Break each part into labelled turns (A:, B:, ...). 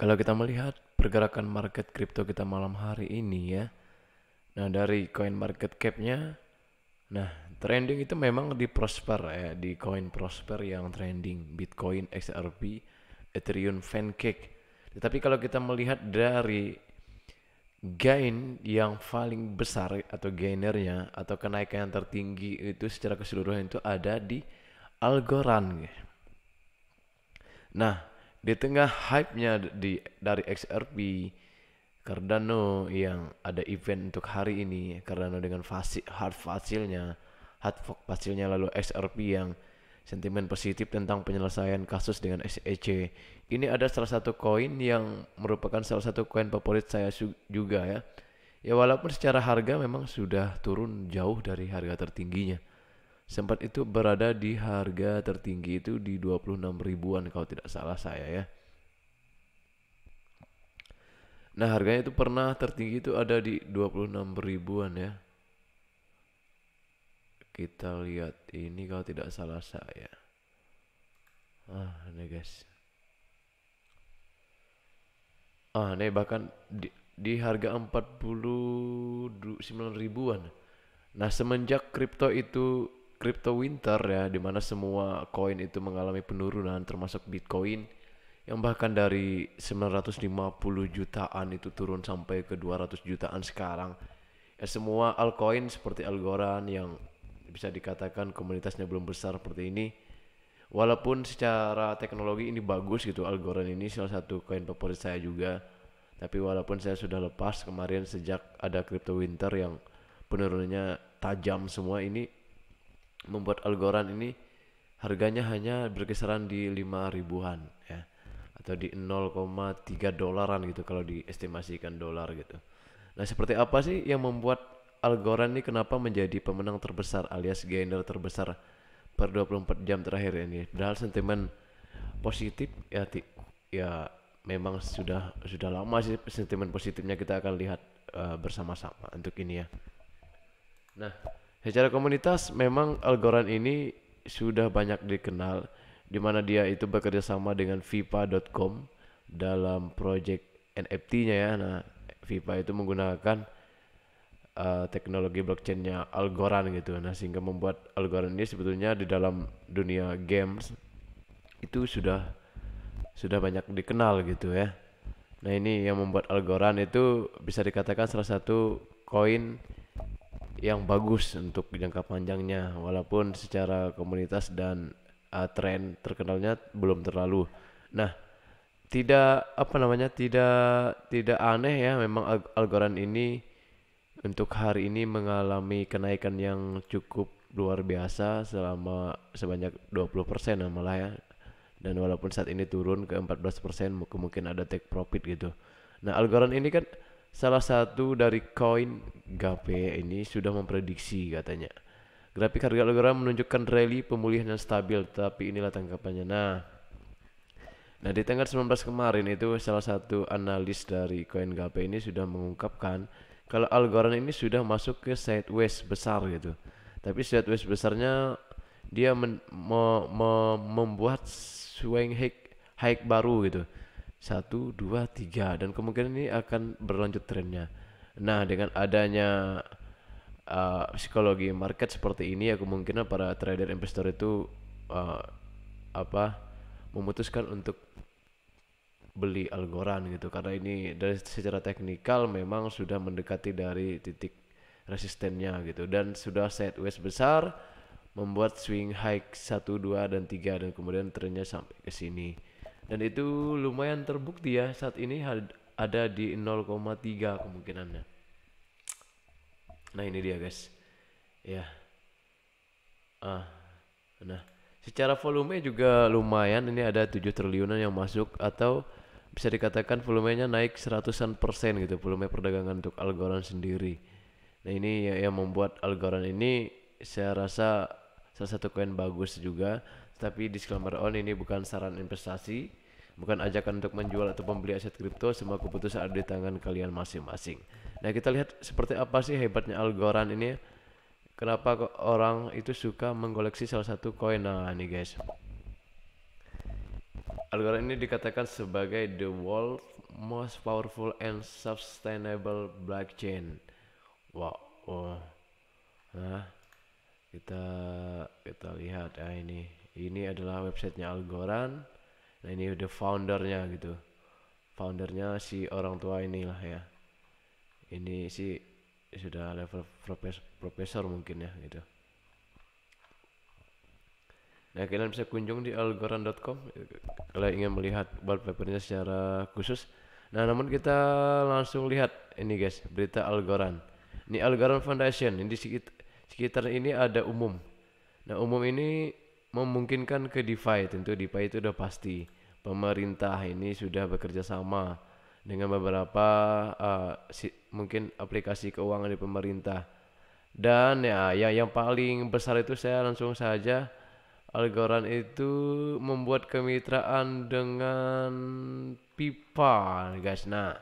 A: Kalau kita melihat pergerakan market kripto kita malam hari ini ya. Nah, dari coin market cap-nya, nah trending itu memang di Prosper ya, di coin Prosper yang trending, Bitcoin, XRP, Ethereum, Pancake. Tetapi kalau kita melihat dari gain yang paling besar atau gainernya atau kenaikan yang tertinggi itu secara keseluruhan itu ada di Algorand. Nah, di tengah hype-nya dari XRP, Cardano yang ada event untuk hari ini, Cardano dengan hard fork fasilnya, lalu XRP yang sentimen positif tentang penyelesaian kasus dengan SEC. Ini ada salah satu koin yang merupakan salah satu koin favorit saya juga ya. Ya walaupun secara harga memang sudah turun jauh dari harga tertingginya. Sempat itu berada di harga tertinggi itu di 26 ribuan kalau tidak salah saya ya. Nah, harganya itu pernah tertinggi itu ada di 26 ribuan ya. Kita lihat ini kalau tidak salah saya. Ini guys. Ini bahkan di harga 49 ribuan. Nah, semenjak crypto winter ya, dimana semua koin itu mengalami penurunan termasuk Bitcoin yang bahkan dari 950 jutaan itu turun sampai ke 200 jutaan sekarang. Ya, semua altcoin seperti Algorand yang bisa dikatakan komunitasnya belum besar seperti ini. Walaupun secara teknologi ini bagus gitu, Algorand ini salah satu koin favorit saya juga. Tapi walaupun saya sudah lepas kemarin sejak ada crypto winter yang penurunannya tajam semua, ini membuat Algorand ini harganya hanya berkisaran di 5 ribuan ya, atau di 0,3 dolaran gitu kalau diestimasikan dolar gitu. Nah, seperti apa sih yang membuat Algorand ini kenapa menjadi pemenang terbesar alias gainer terbesar per 24 jam terakhir ini? Padahal sentimen positif ya, ya memang sudah lama sih sentimen positifnya, kita akan lihat bersama-sama untuk ini ya. Nah, secara komunitas memang Algorand ini sudah banyak dikenal, di mana dia itu bekerja sama dengan Vipa.com dalam project NFT-nya ya. Nah, Vipa itu menggunakan teknologi blockchainnya Algorand gitu. Nah, sehingga membuat Algorand ini sebetulnya di dalam dunia games itu sudah banyak dikenal gitu ya. Nah, ini yang membuat Algorand itu bisa dikatakan salah satu koin yang bagus untuk jangka panjangnya, walaupun secara komunitas dan tren terkenalnya belum terlalu. Nah, tidak apa namanya, tidak aneh ya, memang Algorand ini untuk hari ini mengalami kenaikan yang cukup luar biasa selama sebanyak 20% malah ya. Dan walaupun saat ini turun ke 14%, mungkin ada take profit gitu. Nah, Algorand ini kan salah satu dari koin GAPE ini sudah memprediksi katanya. Grafik harga Algorand menunjukkan rally pemulihan yang stabil, tapi inilah tanggapannya. Nah, di tanggal 19 kemarin itu salah satu analis dari koin GAPE ini sudah mengungkapkan kalau Algorand ini sudah masuk ke sideways besar gitu. Tapi sideways besarnya dia membuat swing high baru gitu. Satu, dua, tiga, dan kemungkinan ini akan berlanjut trennya. Nah, dengan adanya psikologi market seperti ini ya, kemungkinan para trader investor itu uh, apa memutuskan untuk beli Algorand gitu, karena ini dari secara teknikal memang sudah mendekati dari titik resistennya gitu, dan sudah sideways besar membuat swing high satu 2 dan 3, dan kemudian trennya sampai ke sini. Dan itu lumayan terbukti ya, saat ini ada di 0,3 kemungkinannya. Nah, ini dia guys. Ya. Ah, nah, secara volume juga lumayan, ini ada 7 triliunan yang masuk, atau bisa dikatakan volumenya naik seratusan persen gitu, volume perdagangan untuk Algorand sendiri. Nah, ini yang membuat Algorand ini saya rasa salah satu koin bagus juga. Tapi disclaimer on, ini bukan saran investasi, bukan ajakan untuk menjual atau membeli aset kripto. Semua keputusan ada di tangan kalian masing-masing. Nah, kita lihat seperti apa sih hebatnya Algorand ini. Kenapa kok orang itu suka mengkoleksi salah satu koin. Nah, ini guys, Algorand ini dikatakan sebagai the world most powerful and sustainable blockchain. Wow, oh, nah, kita kita lihat ya ini adalah websitenya Algorand. Nah ini udah foundernya gitu. Foundernya si orang tua inilah ya. Ini sih sudah level profesor mungkin ya gitu. Nah kalian bisa kunjung di algorand.com kalau ingin melihat wallpapernya secara khusus. Nah namun kita langsung lihat ini guys, berita Algorand. Ini Algorand Foundation. Ini di sekitar ini ada umum. Nah umum ini memungkinkan ke DeFi. Tentu DeFi itu udah pasti. Pemerintah ini sudah bekerja sama dengan beberapa mungkin aplikasi keuangan di pemerintah. Dan ya yang paling besar itu saya langsung saja Algorand itu membuat kemitraan dengan Pipa, guys. Nah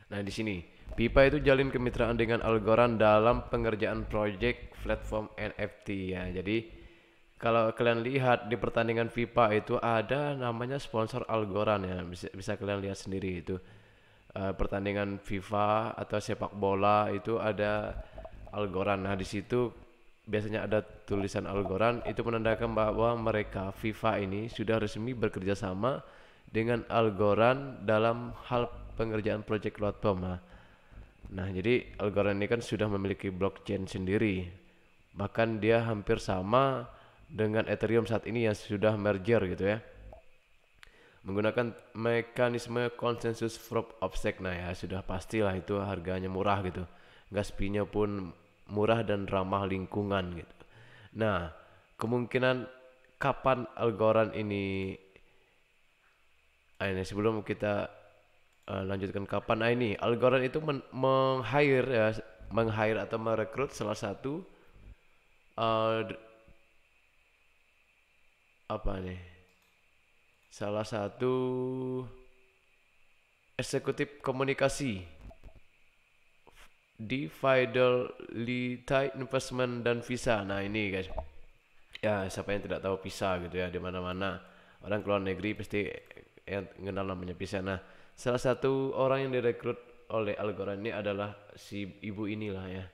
A: di sini Pipa itu jalin kemitraan dengan Algorand dalam pengerjaan project platform NFT ya. Jadi kalau kalian lihat di pertandingan FIFA itu ada namanya sponsor Algorand ya. Bisa kalian lihat sendiri itu. Pertandingan FIFA atau sepak bola itu ada Algorand. Nah, di situ biasanya ada tulisan Algorand, itu menandakan bahwa mereka FIFA ini sudah resmi bekerja sama dengan Algorand dalam hal pengerjaan proyek platform. Nah, jadi Algorand ini kan sudah memiliki blockchain sendiri. Bahkan dia hampir sama dengan Ethereum saat ini yang sudah merger gitu ya. Menggunakan mekanisme konsensus proof of stake. Nah ya sudah pastilah itu harganya murah gitu. Gas fee-nya pun murah dan ramah lingkungan gitu. Nah, kemungkinan kapan Algorand ini sebelum kita lanjutkan kapan ini Algorand itu meng-hire atau merekrut salah satu salah satu eksekutif komunikasi di Fidelity Investment dan Visa. Nah ini guys, ya siapa yang tidak tahu Visa gitu ya, di mana-mana orang keluar negeri pasti yang kenal namanya Visa. Nah salah satu orang yang direkrut oleh Algorand ini adalah si ibu inilah ya.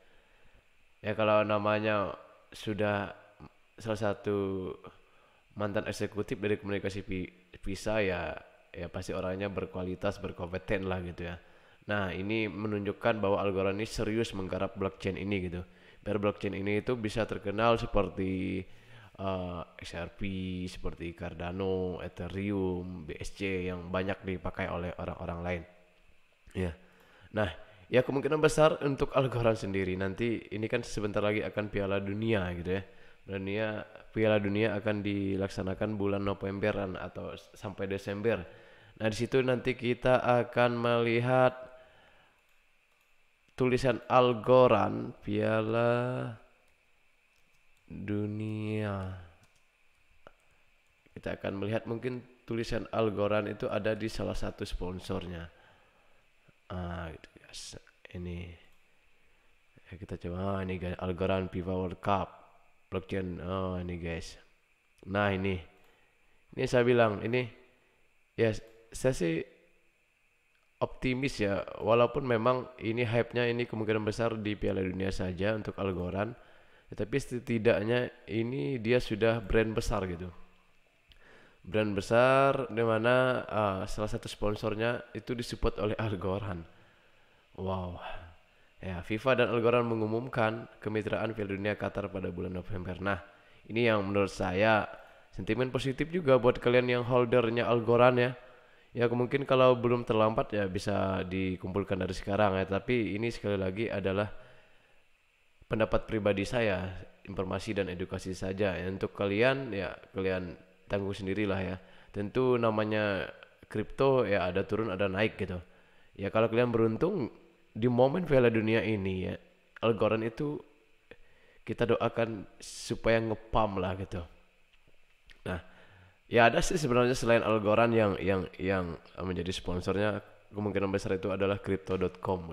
A: Ya kalau namanya sudah salah satu mantan eksekutif dari komunikasi Visa ya pasti orangnya berkualitas, berkompeten lah gitu ya. Nah ini menunjukkan bahwa Algorand ini serius menggarap blockchain ini gitu. Biar blockchain ini itu bisa terkenal seperti XRP, seperti Cardano, Ethereum, BSC yang banyak dipakai oleh orang-orang lain. Ya. Nah, ya kemungkinan besar untuk Algorand sendiri nanti ini kan sebentar lagi akan Piala Dunia gitu ya. Piala Dunia akan dilaksanakan bulan Novemberan atau sampai Desember. Nah, di situ nanti kita akan melihat tulisan Algorand Piala Dunia. Kita akan melihat mungkin tulisan Algorand itu ada di salah satu sponsornya. Gitu guys. Ini ya kita coba ini guys, Algorand FIFA World Cup blockchain. Ini guys. Nah, ini saya bilang ini ya saya sih optimis ya, walaupun memang ini hype-nya ini kemungkinan besar di Piala Dunia saja untuk Algorand, tetapi setidaknya ini dia sudah brand besar gitu. Brand besar di mana salah satu sponsornya itu disupport oleh Algorand. Wow. Ya, FIFA dan Algorand mengumumkan kemitraan Piala Dunia Qatar pada bulan November. Nah, ini yang menurut saya sentimen positif juga buat kalian yang holdernya Algorand ya. Ya mungkin kalau belum terlambat ya bisa dikumpulkan dari sekarang ya. Tapi ini sekali lagi adalah pendapat pribadi saya, informasi dan edukasi saja. Ya, untuk kalian ya kalian tanggung sendirilah ya. Tentu namanya kripto ya ada turun ada naik gitu. Ya kalau kalian beruntung di momen Piala Dunia ini ya Algorand itu kita doakan supaya ngepam lah gitu. Nah, ya ada sih sebenarnya selain Algorand yang menjadi sponsornya kemungkinan besar itu adalah crypto.com.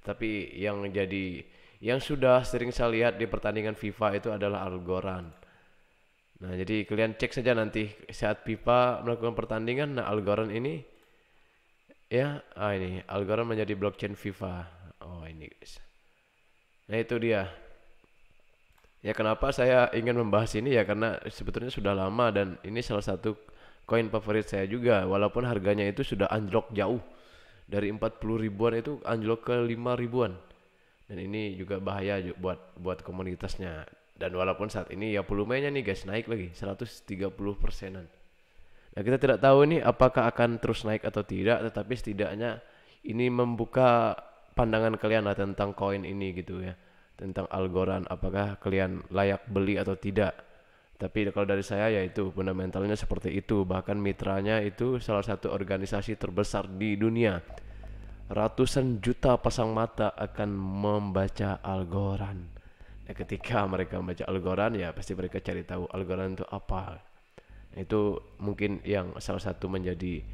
A: Tapi yang sudah sering saya lihat di pertandingan FIFA itu adalah Algorand. Nah, jadi kalian cek saja nanti saat FIFA melakukan pertandingan. Nah, Algorand ini ya, ini Algorand menjadi blockchain FIFA. Oh, ini guys. Nah, itu dia. Ya, kenapa saya ingin membahas ini ya karena sebetulnya sudah lama dan ini salah satu koin favorit saya juga walaupun harganya itu sudah anjlok jauh dari 40 ribuan itu anjlok ke 5 ribuan. Dan ini juga bahaya buat buat komunitasnya. Dan walaupun saat ini ya volumenya nih guys naik lagi 130%-an. Nah, kita tidak tahu nih apakah akan terus naik atau tidak, tetapi setidaknya ini membuka pandangan kalian lah tentang koin ini gitu ya. Tentang Algorand, apakah kalian layak beli atau tidak. Tapi kalau dari saya ya itu fundamentalnya seperti itu. Bahkan mitranya itu salah satu organisasi terbesar di dunia. Ratusan juta pasang mata akan membaca Algorand. Nah, ketika mereka membaca Algorand ya pasti mereka cari tahu Algorand itu apa. Itu mungkin yang salah satu menjadi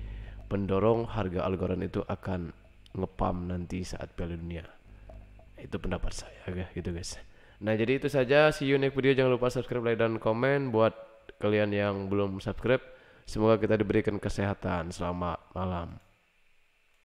A: pendorong harga Algorand itu akan ngepam nanti saat Piala Dunia. Itu pendapat saya gitu guys. Nah, jadi itu saja, see you next video. Jangan lupa subscribe, like, dan komen. Buat kalian yang belum subscribe, semoga kita diberikan kesehatan. Selamat malam.